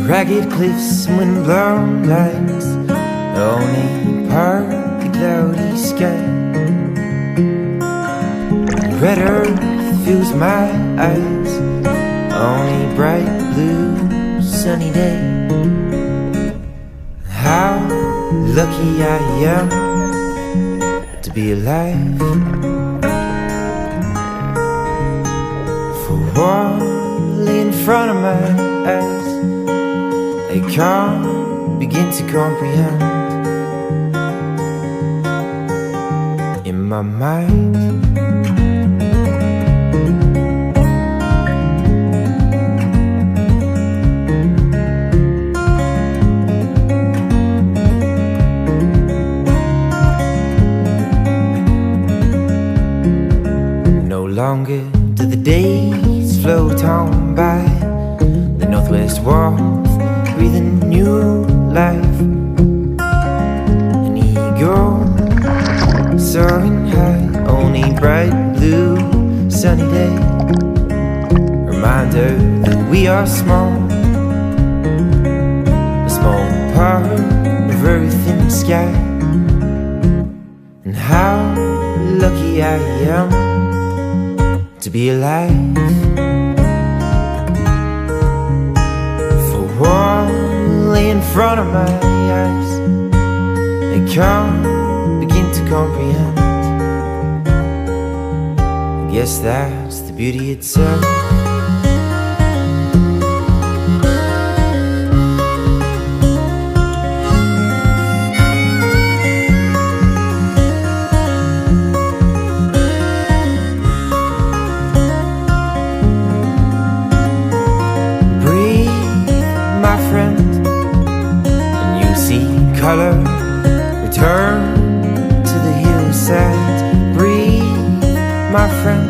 ragged cliffs and wind-blown lights, only part of the cloudy sky. Red earth fills my eyes, only bright blue sunny day. How lucky I am to be alive. For what lay in front of my eyes, I can't begin to comprehend. In my mind, no longer do the days float on by, the northwest warmth breathing new life. An eagle soaring high, only bright blue sunny day. Reminder that we are small, a small part of earth and sky. And how lucky I am to be alive. For what lay in front of my eyes, I can't begin to comprehend. I guess that's the beauty itself. Color, return to the hillside. Breathe, my friend,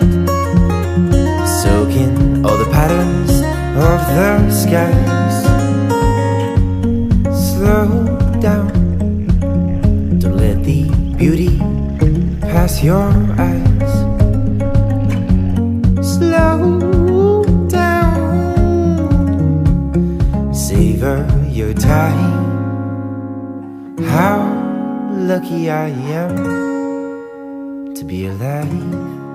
soak in all the patterns of the skies. Slow down, don't let the beauty pass your eyes. Slow down, savor your time. How lucky I am to be alive.